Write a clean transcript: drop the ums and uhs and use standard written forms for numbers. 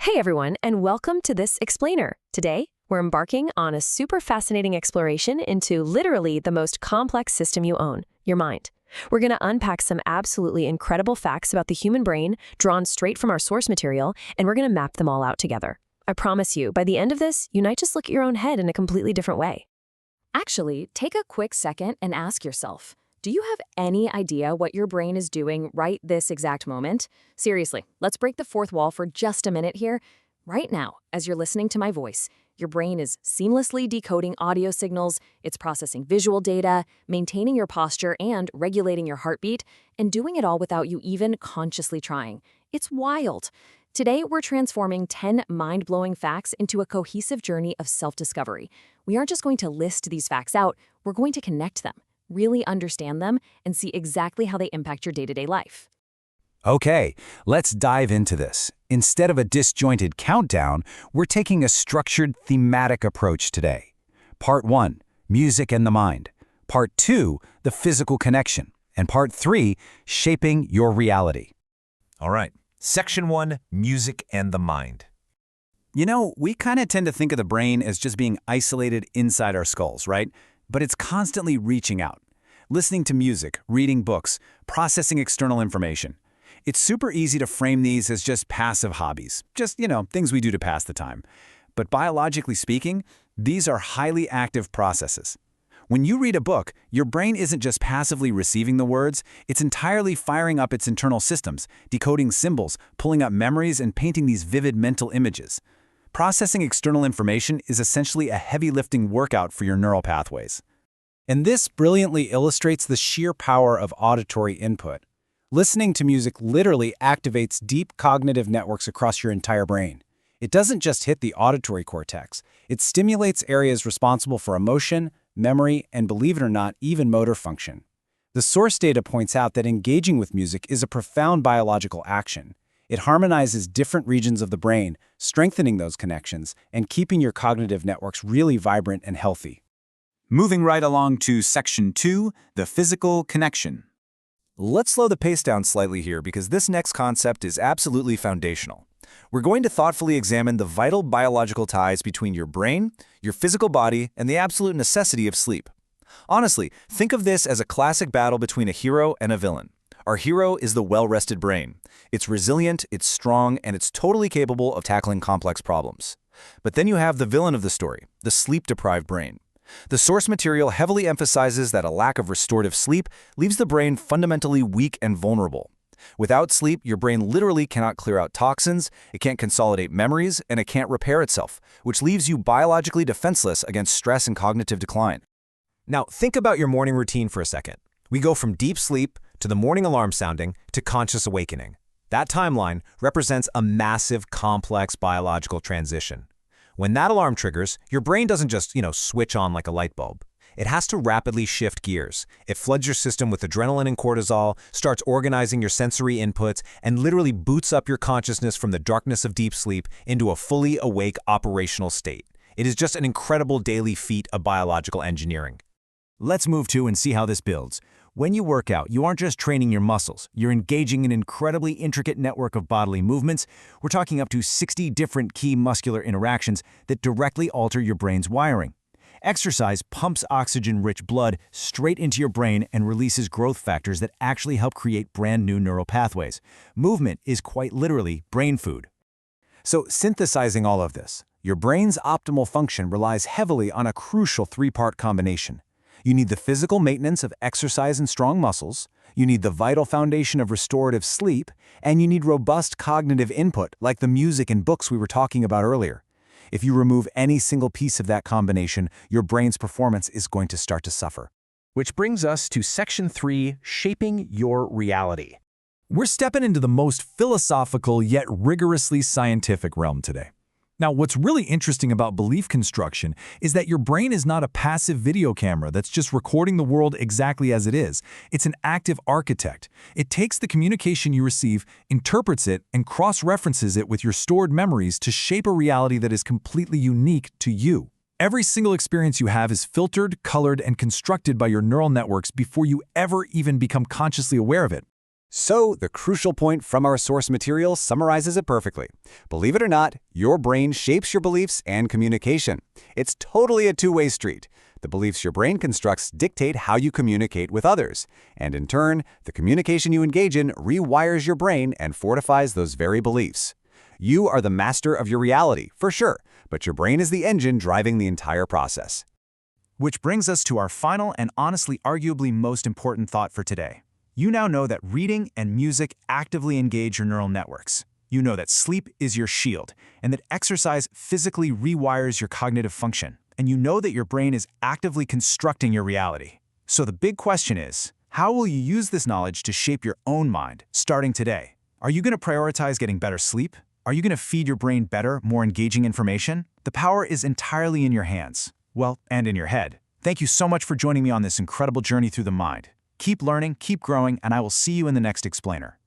Hey everyone, and welcome to this explainer. Today, we're embarking on a super fascinating exploration into literally the most complex system you own, your mind. We're going to unpack some absolutely incredible facts about the human brain, drawn straight from our source material, and we're going to map them all out together. I promise you, by the end of this, you might just look at your own head in a completely different way. Actually, take a quick second and ask yourself, do you have any idea what your brain is doing right this exact moment? Seriously, let's break the fourth wall for just a minute here. Right now, as you're listening to my voice, your brain is seamlessly decoding audio signals, it's processing visual data, maintaining your posture and regulating your heartbeat, and doing it all without you even consciously trying. It's wild. Today, we're transforming 10 mind-blowing facts into a cohesive journey of self-discovery. We aren't just going to list these facts out, we're going to connect them, really understand them, and see exactly how they impact your day-to-day life. Okay, let's dive into this. Instead of a disjointed countdown, we're taking a structured thematic approach today. Part 1, music and the mind. Part 2, the physical connection. And Part 3, shaping your reality. All right, Section 1, music and the mind. You know, we kind of tend to think of the brain as just being isolated inside our skulls, right? But it's constantly reaching out. Listening to music, reading books, processing external information. It's super easy to frame these as just passive hobbies, just, things we do to pass the time. But biologically speaking, these are highly active processes. When you read a book, your brain isn't just passively receiving the words, it's entirely firing up its internal systems, decoding symbols, pulling up memories, and painting these vivid mental images. Processing external information is essentially a heavy-lifting workout for your neural pathways. And this brilliantly illustrates the sheer power of auditory input. Listening to music literally activates deep cognitive networks across your entire brain. It doesn't just hit the auditory cortex. It stimulates areas responsible for emotion, memory, and believe it or not, even motor function. The source data points out that engaging with music is a profound biological action. It harmonizes different regions of the brain, strengthening those connections and keeping your cognitive networks really vibrant and healthy. Moving right along to Section 2, the physical connection. Let's slow the pace down slightly here because this next concept is absolutely foundational. We're going to thoughtfully examine the vital biological ties between your brain, your physical body, and the absolute necessity of sleep. Honestly, think of this as a classic battle between a hero and a villain. Our hero is the well-rested brain. It's resilient, it's strong, and it's totally capable of tackling complex problems. But then you have the villain of the story, the sleep-deprived brain. The source material heavily emphasizes that a lack of restorative sleep leaves the brain fundamentally weak and vulnerable. Without sleep, your brain literally cannot clear out toxins, it can't consolidate memories, and it can't repair itself, which leaves you biologically defenseless against stress and cognitive decline. Now, think about your morning routine for a second. We go from deep sleep to the morning alarm sounding to conscious awakening. That timeline represents a massive, complex biological transition. When that alarm triggers, your brain doesn't just, switch on like a light bulb. It has to rapidly shift gears. It floods your system with adrenaline and cortisol, starts organizing your sensory inputs, and literally boots up your consciousness from the darkness of deep sleep into a fully awake operational state. It is just an incredible daily feat of biological engineering. Let's move to and see how this builds. When you work out, you aren't just training your muscles. You're engaging an incredibly intricate network of bodily movements. We're talking up to 60 different key muscular interactions that directly alter your brain's wiring. Exercise pumps oxygen-rich blood straight into your brain and releases growth factors that actually help create brand new neural pathways. Movement is quite literally brain food. So, synthesizing all of this, your brain's optimal function relies heavily on a crucial three-part combination. You need the physical maintenance of exercise and strong muscles, you need the vital foundation of restorative sleep, and you need robust cognitive input like the music and books we were talking about earlier. If you remove any single piece of that combination, your brain's performance is going to start to suffer. Which brings us to Section 3, shaping your reality. We're stepping into the most philosophical yet rigorously scientific realm today. Now, what's really interesting about belief construction is that your brain is not a passive video camera that's just recording the world exactly as it is. It's an active architect. It takes the communication you receive, interprets it, and cross-references it with your stored memories to shape a reality that is completely unique to you. Every single experience you have is filtered, colored, and constructed by your neural networks before you ever even become consciously aware of it. So, the crucial point from our source material summarizes it perfectly. Believe it or not, your brain shapes your beliefs and communication. It's totally a two-way street. The beliefs your brain constructs dictate how you communicate with others. And in turn, the communication you engage in rewires your brain and fortifies those very beliefs. You are the master of your reality, for sure, but your brain is the engine driving the entire process. Which brings us to our final and honestly arguably most important thought for today. You now know that reading and music actively engage your neural networks. You know that sleep is your shield, and that exercise physically rewires your cognitive function. And you know that your brain is actively constructing your reality. So the big question is, how will you use this knowledge to shape your own mind, starting today? Are you going to prioritize getting better sleep? Are you going to feed your brain better, more engaging information? The power is entirely in your hands. Well, and in your head. Thank you so much for joining me on this incredible journey through the mind. Keep learning, keep growing, and I will see you in the next explainer.